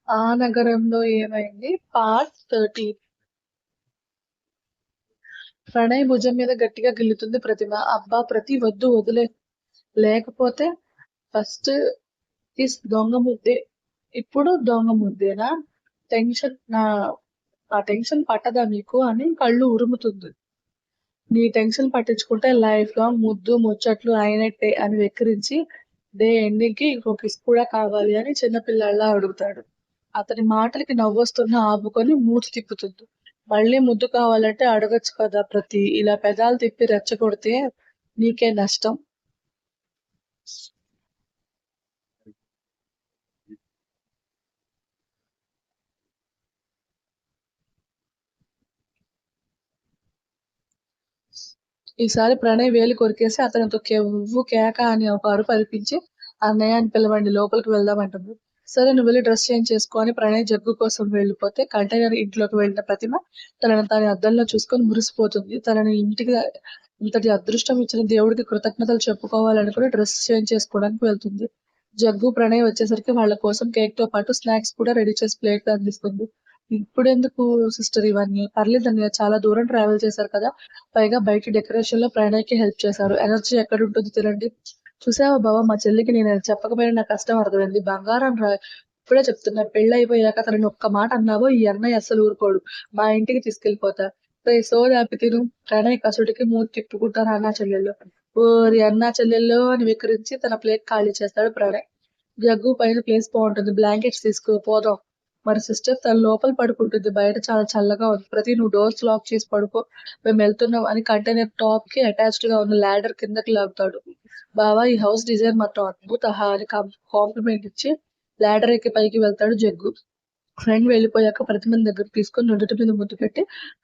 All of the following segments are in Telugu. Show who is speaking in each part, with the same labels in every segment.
Speaker 1: ఆ నగరంలో ఏమైంది పార్ట్ 13. ప్రణయ్ భుజం మీద గట్టిగా గిల్లుతుంది ప్రతిమ. అబ్బా ప్రతి వద్దు వదిలే. లేకపోతే ఫస్ట్ కిస్ దొంగ ముద్దే. ఇప్పుడు దొంగ ముద్దేనా? టెన్షన్ నా ఆ టెన్షన్ పట్టదా మీకు అని కళ్ళు ఉరుముతుంది. నీ టెన్షన్ పట్టించుకుంటే లైఫ్ లాంగ్ ముద్దు ముచ్చట్లు అయినట్టే అని వెక్కిరించి డే ఎండింగ్ కి ఇంకో కిస్ కూడా కావాలి అని చిన్నపిల్లాడిలా అడుగుతాడు. అతని మాటలకి నవ్వొస్తున్నా ఆపుకొని మూతి తిప్పుతుంది. మళ్ళీ ముద్దు కావాలంటే అడగొచ్చు కదా ప్రతి. ఇలా పెదాలు తిప్పి రెచ్చగొడితే నీకే నష్టం. ఈసారి ప్రణయ్ వేలు కొరికేసి అతనితో కెవ్వు కేక అని ఒక అరుపు అరిపించి అన్నయ్య పిలవండి లోపలికి వెళ్దామంటుంది. సరే నువ్వు వెళ్ళి డ్రెస్ చేంజ్ చేసుకో అని ప్రణయ్ జగ్గు కోసం వెళ్ళిపోతే కంటైనర్ ఇంట్లోకి వెళ్ళిన ప్రతిమ తనను తాను అద్దంలో చూసుకొని మురిసిపోతుంది. తనని ఇంటికి ఇంతటి అదృష్టం ఇచ్చిన దేవుడికి కృతజ్ఞతలు చెప్పుకోవాలనుకుని డ్రెస్ చేంజ్ చేసుకోవడానికి వెళ్తుంది. జగ్గు ప్రణయ్ వచ్చేసరికి వాళ్ళ కోసం కేక్ తో పాటు స్నాక్స్ కూడా రెడీ చేసి ప్లేట్ లో అందిస్తుంది. ఇప్పుడెందుకు సిస్టర్ ఇవన్నీ? పర్లేదన్నయ్య చాలా దూరం ట్రావెల్ చేశారు కదా, పైగా బయట డెకరేషన్ లో ప్రణయ్‌కి హెల్ప్ చేశారు. ఎనర్జీ ఎక్కడుంటుంది తినండి. చూసావా బావ మా చెల్లికి నేను చెప్పకపోయినా నా కష్టం అర్థమైంది. బంగారం రా ఇప్పుడే చెప్తున్నా పెళ్ళైపోయాక తనని ఒక్క మాట అన్నావో ఈ అన్నయ్య అస్సలు ఊరుకోడు. మా ఇంటికి తీసుకెళ్ళిపోతా. రేయ్ సోదాపి తిను. ప్రణయ్ కసుడికి మూతి తిప్పుకుంటారు అన్నా చెల్లెళ్ళు. ఓరి అన్నా చెల్లెల్లో అని వికరించి తన ప్లేట్ ఖాళీ చేస్తాడు ప్రణయ్. జగ్గు పైన ప్లేస్ బాగుంటుంది. బ్లాంకెట్స్ తీసుకో పోదాం. మరి సిస్టర్ తన లోపల పడుకుంటుంది. బయట చాలా చల్లగా ఉంది. ప్రతి నువ్వు డోర్స్ లాక్ చేసి పడుకో. మేము వెళ్తున్నాం అని కంటైనర్ టాప్ కి అటాచ్డ్ గా ఉన్న ల్యాడర్ కిందకి లాగుతాడు. బావా ఈ హౌస్ డిజైన్ మాత్రం అద్భుత అని కాంప్లిమెంట్ ఇచ్చి ల్యాడర్ ఎక్కి పైకి వెళ్తాడు జగ్గు. ఫ్రెండ్ వెళ్ళిపోయాక ప్రతిమని దగ్గరకు తీసుకొని నుదుటి మీద ముద్దు పెట్టి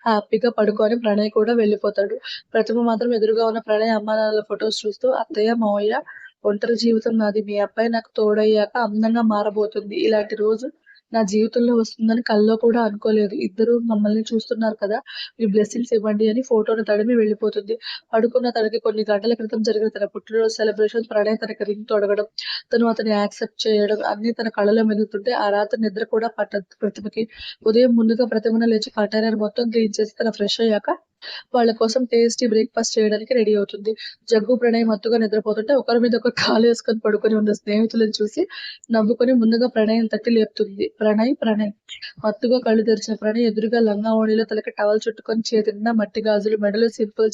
Speaker 1: హ్యాపీగా పడుకొని ప్రణయ్ కూడా వెళ్ళిపోతాడు. ప్రతిమ మాత్రం ఎదురుగా ఉన్న ప్రణయ్ అమ్మానాన్నల ఫొటోస్ చూస్తూ అత్తయ్య మావయ్య ఒంటరి జీవితం నాది. మీ అబ్బాయి నాకు తోడయ్యాక అందంగా మారబోతుంది. ఇలాంటి రోజు నా జీవితంలో వస్తుందని కల్లో కూడా అనుకోలేదు. ఇద్దరు మమ్మల్ని చూస్తున్నారు కదా, మీ బ్లెస్సింగ్స్ ఇవ్వండి అని ఫోటోను తడిమి వెళ్ళిపోతుంది. పడుకున్న తనకి కొన్ని గంటల క్రితం జరిగిన తన పుట్టినరోజు సెలబ్రేషన్, ప్రణయ్ తనకి రింగ్ తొడగడం, తను అతన్ని యాక్సెప్ట్ చేయడం అన్ని తన కళ్ళలో మెదులుతుంటే ఆ రాత్రి నిద్ర కూడా పట్టదు ప్రతిమకి. ఉదయం ముందుగా ప్రతిమను లేచి కంటైనర్ మొత్తం క్లీన్ చేసి తన ఫ్రెష్ అయ్యాక వాళ్ళ కోసం టేస్టీ బ్రేక్ఫాస్ట్ చేయడానికి రెడీ అవుతుంది. జగ్గు ప్రణయ్ మత్తుగా నిద్రపోతుంటే ఒకరి మీద ఒకరు కాలు వేసుకొని పడుకొని ఉన్న స్నేహితులను చూసి నవ్వుకొని ముందుగా ప్రణయ్ తట్టి లేపుతుంది. ప్రణయ్ ప్రణయ్ మత్తుగా కళ్ళు తెరిచిన ప్రణయ్ ఎదురుగా లంగా ఓణిలో తలకి టవల్ చుట్టుకొని చేతి నిండా మట్టి గాజులు, మెడలో సింపుల్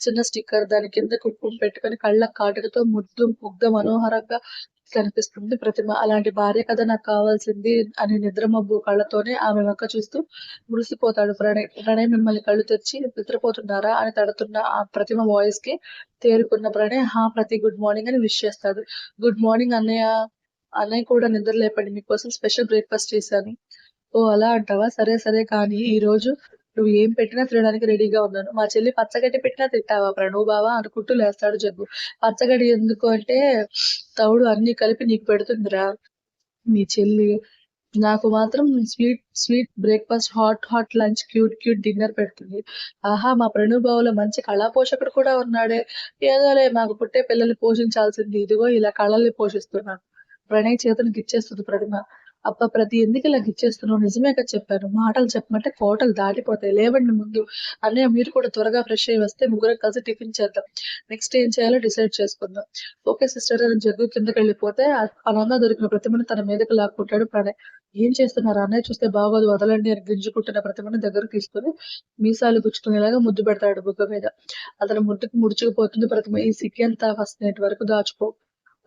Speaker 1: చిన్న స్టిక్కర్, దాని కింద కుంకుమ పెట్టుకొని కళ్ళ కాటుకతో ముగ్ధ మనోహరంగా కనిపిస్తుంది ప్రతిమ. అలాంటి భార్య కదా నాకు కావాల్సింది అని నిద్రమబ్బు కళ్ళతోనే ఆమె వంక చూస్తూ మురిసిపోతాడు ప్రణయ్. ప్రణయ్ మిమ్మల్ని కళ్ళు తెరిచి నిద్రపోతున్నారా అని తడుతున్న ఆ ప్రతిమ వాయిస్ కి తేరుకున్న ప్రణయ్ హా ప్రతి గుడ్ మార్నింగ్ అని విష్ చేస్తాడు. గుడ్ మార్నింగ్ అన్నయ్య. అన్నయ్య కూడా నిద్ర లేపండి, మీకోసం స్పెషల్ బ్రేక్ఫాస్ట్ చేశాను. ఓ అలా అంటావా, సరే సరే కానీ ఈ రోజు నువ్వు ఏం పెట్టినా తినడానికి రెడీగా ఉన్నాను. మా చెల్లి పచ్చగడ్డి పెట్టినా తింటావా ప్రణవ్ బావా అనుకుంటూ లేస్తాడు జగ్గు. పచ్చగడ్డి ఎందుకు అంటే తౌడు అన్ని కలిపి నీకు పెడుతుందిరా మీ చెల్లి. నాకు మాత్రం sweet sweet breakfast, hot hot lunch, cute cute dinner పెడుతుంది. ఆహా మా ప్రణవ్ బావలో మంచి కళా పోషకుడు కూడా ఉన్నాడే. ఏదోలే మాకు పుట్టే పిల్లల్ని పోషించాల్సింది ఇదిగో ఇలా కళల్ని పోషిస్తున్నాను. ప్రణయ్ చేతులు గిచ్చేస్తుంది ప్రతిమ. అబ్బా ప్రతి ఎందుకు ఇలా గిచ్చేస్తున్నావు, నిజమే కదా చెప్పాను. మాటలు చెప్పమంటే కోటలు దాటిపోతాయి. లేవండి ముందు. అన్నయ్య మీరు కూడా త్వరగా ఫ్రెష్ అయ్యి వస్తే ముగ్గురం కలిసి టిఫిన్ చేద్దాం. నెక్స్ట్ ఏం చేయాలో డిసైడ్ చేసుకుందాం. ఓకే సిస్టర్ అని జగ్గు కిందకి వెళ్ళిపోతే అనంగా దొరికిన ప్రతిమను తన మీదకి లాక్కుంటాడు ప్రణయ్. ఏం చేస్తున్నారు అన్నయ్య చూస్తే బాగోదు వదలండి అని గింజుకుంటున్న ప్రతిమను దగ్గరకు తీసుకుని మీసాలు గుచ్చుకునేలాగా ముద్దు పెడతాడు బుగ్గ మీద. అతని ముద్దుకు ముడుచుకుపోతుంది ప్రతిమ. ఈ సిగ్గు ఎంత ఫస్ట్ నైట్ వరకు దాచుకో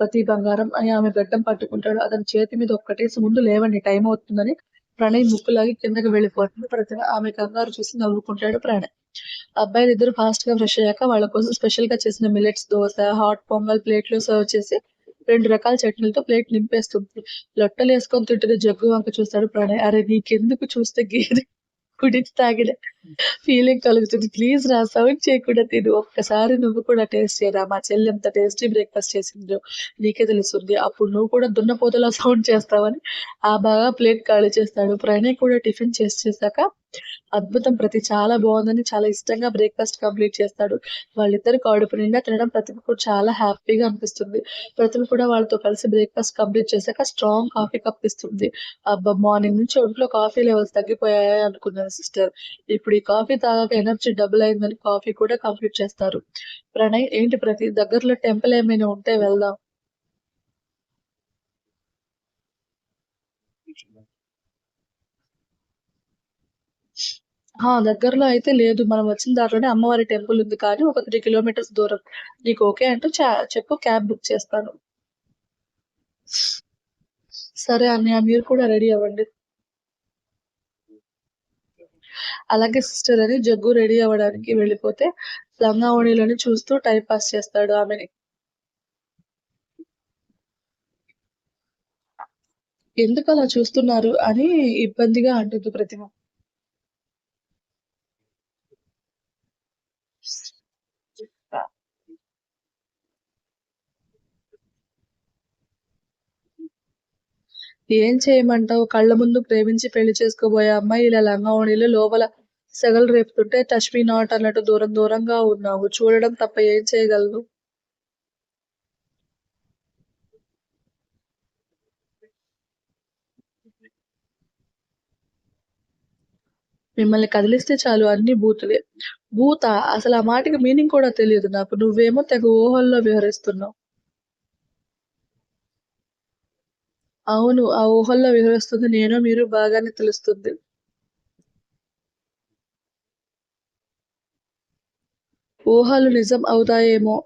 Speaker 1: ప్రతి బంగారం అని ఆమె గడ్డం పట్టుకుంటాడు. అతని చేతి మీద ఒక్కటేసి ముందు లేవండి టైం అవుతుందని ప్రణయ్ ముక్కులాగి కిందకి వెళ్ళిపోతుంది ప్రతిమ. ఆమె కంగారు చూసి నవ్వుకుంటాడు ప్రణయ్. అబ్బాయిలు ఇద్దరు ఫాస్ట్ గా ఫ్రెష్ అయ్యాక వాళ్ళ కోసం స్పెషల్ గా చేసిన millets dosa, hot pongal plate లో సర్వ్ చేసి 2 రకాల చట్నీలతో ప్లేట్ నింపేస్తుంది. లొట్టలు వేసుకొని తింటున్న జగ్గు వంక చూస్తాడు ప్రణయ్. అరే నీకెందుకు చూస్తే గేదె కుడిచి తాగిన ఫీలింగ్ కలుగుతుంది. ప్లీజ్ రా సౌండ్ చేయకుండా తిను. ఒక్కసారి నువ్వు కూడా టేస్ట్ చేయరా, మా చెల్లి ఎంత టేస్టీ బ్రేక్ఫాస్ట్ చేసిందో నీకే తెలుస్తుంది. అప్పుడు నువ్వు కూడా దున్నపోతలా సౌండ్ చేస్తావని ఆ బాగా ప్లేట్ ఖాళీ చేస్తాడు. ప్రణయ్ కూడా టిఫిన్ చేసాక అద్భుతం చాలా బావుందని చాలా ఇష్టంగా బ్రేక్‌ఫాస్ట్ కంప్లీట్ చేస్తాడు. వాళ్ళిద్దరు కడుపు నిండా తినడం ప్రతిభకు కూడా చాలా హ్యాపీగా అనిపిస్తుంది. ప్రతిభ కూడా వాళ్ళతో కలిసి బ్రేక్‌ఫాస్ట్ కంప్లీట్ చేశాక స్ట్రాంగ్ కాఫీ కప్ ఇస్తుంది. అబ్బా! మార్నింగ్ నుంచి ఒంట్లో కాఫీ లెవెల్స్ తగ్గిపోయాయా అనుకున్నాను సిస్టర్. ఇప్పుడు ఈ కాఫీ తాగాక ఎనర్జీ డబుల్ అయిందని కాఫీ కూడా కంప్లీట్ చేస్తారు. ప్రణయ్ ఏంటి దగ్గరలో టెంపుల్ ఏమైనా ఉంటే వెళ్దాం. దగ్గరలో అయితే లేదు. మనం వచ్చిన దారిలోనే అమ్మవారి టెంపుల్ ఉంది కానీ ఒక 3 కిలోమీటర్స్ దూరం. నీకు ఓకే అంటే చెప్పు క్యాబ్ బుక్ చేస్తాను. సరే అన్నయ్య మీరు కూడా రెడీ అవ్వండి. అలాగే సిస్టర్ అని జగ్గు రెడీ అవ్వడానికి వెళ్ళిపోతే లంగా ఓణీలని చూస్తూ టైం పాస్ చేస్తాడు ఆమెని. ఎందుకలా చూస్తున్నారు అని ఇబ్బందిగా అంటుంది ప్రతిమ. ఏం చేయమంటావు? కళ్ళ ముందు ప్రేమించి పెళ్లి చేసుకోబోయే అమ్మాయి ఇలా లంగా ఓణీలో లోపల సెగలు రేపుతుంటే టచ్ మీ నాట్ అన్నట్టు దూరం దూరంగా ఉన్నావు. చూడడం తప్ప ఏం చేయగలను? మిమ్మల్ని కదిలిస్తే చాలు అన్నీ బూతులే. బూతా? అసలు ఆ మాటకి మీనింగ్ కూడా తెలియదు నాకు. నువ్వేమో తెగ ఊహల్లో విహరిస్తున్నావు. అవును. ఆ ఊహల్లో విహరిస్తుంది నేను, మీరు బాగానే తెలుస్తుంది. ఊహలు నిజం అవుతాయేమో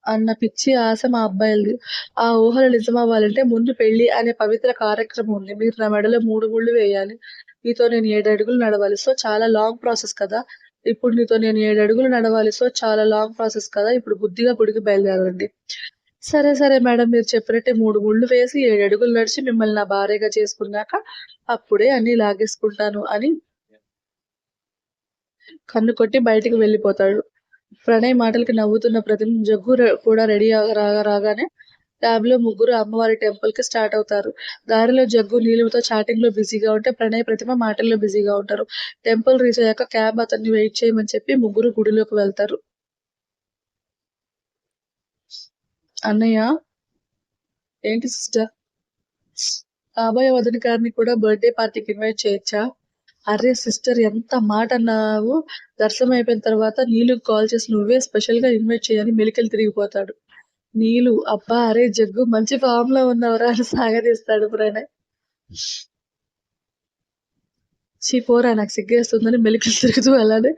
Speaker 1: అన్న పిచ్చి ఆశ మా అబ్బాయిలది. ఆ ఊహలు నిజమవ్వాలంటే ముందు పెళ్లి అనే పవిత్ర కార్యక్రమం ఉంది. మీరు నా మెడలో 3 ముళ్ళు వేయాలి. నీతో నేను 7 అడుగులు నడవాలి. సో, చాలా లాంగ్ ప్రాసెస్ కదా! ఇప్పుడు నీతో నేను 7 అడుగులు నడవాలి. సో, చాలా లాంగ్ ప్రాసెస్ కదా! ఇప్పుడు బుద్ధిగా గుడికి బయలుదేరండి. సరే, సరే మేడం మీరు చెప్పినట్టే 3 ముళ్ళు వేసి 7 అడుగులు నడిచి మిమ్మల్ని నా భార్యగా చేసుకున్నాక అప్పుడే అన్నీ లాగేసుకుంటాను అని కన్ను కొట్టి బయటికి వెళ్ళిపోతాడు. ప్రణయ్ మాటలకి నవ్వుతున్న ప్రతిమ జగ్గు కూడా రెడీ రాగానే ల్యాబ్‌లో ముగ్గురు అమ్మవారి టెంపుల్‌కి స్టార్ట్ అవుతారు. దారిలో జగ్గు నీలిమతో చాటింగ్‌లో బిజీగా ఉంటే ప్రణయ్, ప్రతిమ మాటల్లో బిజీగా ఉంటారు. టెంపుల్ రీచ్ అయ్యాక క్యాబ్ అతన్ని వెయిట్ చేయమని చెప్పి ముగ్గురు గుడిలోకి వెళ్తారు. అన్నయ్య ఏంటి సిస్టర్? కాబోయే వదిన గారిని కూడా బర్త్‌డే పార్టీకి ఇన్వైట్ చేయొచ్చా? అరె సిస్టర్ ఎంత మాట అన్నావు. దర్శనం అయిపోయిన తర్వాత నీలుకి కాల్ చేసి నువ్వే స్పెషల్‌గా ఇన్వైట్ చెయ్యి మెలికలు తిరిగిపోతాడు. నీలు అబ్బా! అరే జగ్గు మంచి ఫామ్‌లో ఉన్నావురా అని సాగదీస్తాడు ప్రణయ్. ఛీ పోరా నాకు సిగ్గేస్తుందని మెలికలు తిరుగుతూ అలానే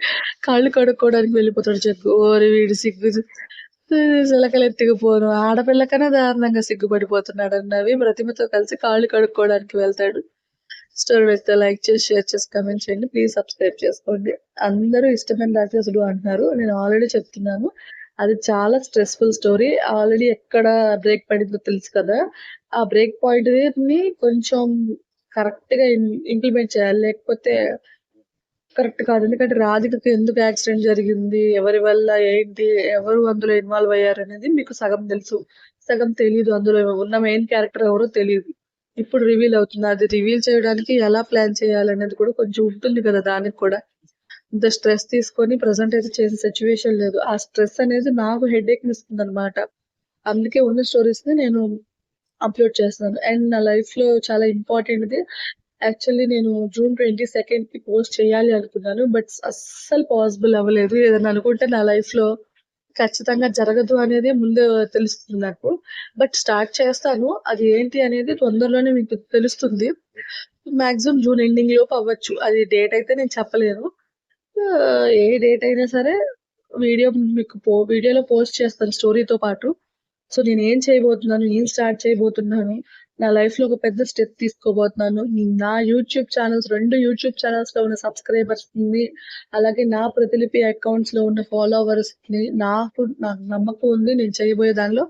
Speaker 1: కాళ్ళు కడుక్కోవడానికి వెళ్ళిపోతాడు జగ్గు. ఓరి వీడు సిగ్గు చిలకలెత్తుకుపోను ఆడపిల్ల కన్నా దారుణంగా సిగ్గుపడిపోతున్నాడని నవ్వి ప్రతిమతో కలిసి కాళ్ళు కడుక్కోవడానికి వెళ్తాడు. స్టోరీ నచ్చితే లైక్ చేసి, షేర్ చేసి, కామెంట్ చేయండి. ప్లీజ్ సబ్స్క్రైబ్ చేసుకోండి. అందరూ ఇష్టమైన రాక్షసుడు అంటున్నారు. నేను ఆల్రెడీ చెప్తున్నాను. అది చాలా స్ట్రెస్‌ఫుల్ స్టోరీ. ఆల్రెడీ ఎక్కడ బ్రేక్ పడిందో తెలుసు కదా! ఆ బ్రేక్ పాయింట్‌ని కొంచెం కరెక్ట్‌గా ఇంప్లిమెంట్ చేయాలి. లేకపోతే కరెక్ట్ కాదు. ఎందుకంటే రాధికకి ఎందుకు యాక్సిడెంట్ జరిగింది? ఎవరి వల్ల? ఏంటి? ఎవరు అందులో ఇన్వాల్వ్ అయ్యారనేది మీకు సగం తెలుసు. సగం తెలీదు. అందులో ఉన్న మెయిన్ క్యారెక్టర్ ఎవరో తెలీదు. ఇప్పుడు రివీల్ అవుతుంది. అది రివీల్ చేయడానికి ఎలా ప్లాన్ చేయాలనేది కూడా కొంచెం ఉంటుంది కదా! దానికి కూడా. ఇంత స్ట్రెస్ తీసుకొని ప్రెజెంట్ అయితే చేసే సిట్యుయేషన్ లేదు. ఆ స్ట్రెస్ అనేది నాకు హెడేక్‌నిస్తుందనమాట. అందుకే ఉన్న స్టోరీస్‌ని నేను అప్‌లోడ్ చేస్తాను. అండ్ నా లైఫ్‌లో చాలా ఇంపార్టెంట్‌ది యాక్చువల్లీ నేను జూన్ 22కి పోస్ట్ చేయాలి అనుకున్నాను. బట్ అస్సలు పాసిబుల్ అవ్వలేదు. ఏదైనా అనుకుంటే నా లైఫ్‌లో ఖచ్చితంగా జరగదు అనేది ముందు తెలుస్తుంది నాకు. బట్ స్టార్ట్ చేస్తాను. అది ఏంటి అనేది తొందరలోనే మీకు తెలుస్తుంది. మాక్సిమం జూన్ ఎండింగ్ లోపు అవ్వచ్చు. అది డేట్ అయితే నేను చెప్పలేను. ఏ డేట్ అయినా సరే వీడియో మీకు వీడియోలో పోస్ట్ చేస్తాను స్టోరీతో పాటు. సో, నేనేం చేయబోతున్నాను, ఏం స్టార్ట్ చేయబోతున్నాను, నా లైఫ్‌లో ఒక పెద్ద స్టెప్ తీసుకోబోతున్నాను. నా యూట్యూబ్ ఛానెల్స్ 2 యూట్యూబ్ ఛానెల్స్‌లో ఉన్న సబ్‌స్క్రైబర్స్‌ని, అలాగే నా ప్రతిలిపి అకౌంట్స్‌లో ఉన్న ఫాలోవర్స్‌ని నాకు నమ్మకం ఉంది. నేను చేయబోయే దానిలో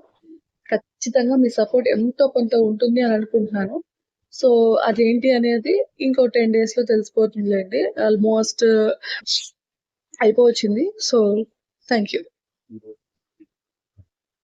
Speaker 1: ఖచ్చితంగా మీ సపోర్ట్ ఎంతో కొంత ఉంటుంది అని అనుకుంటున్నాను. సో, అదేంటి అనేది ఇంకో 10 డేస్‌లో తెలిసిపోతుందిలెండి. ఆల్‌మోస్ట్ అయిపోవచ్చింది. So, thank you.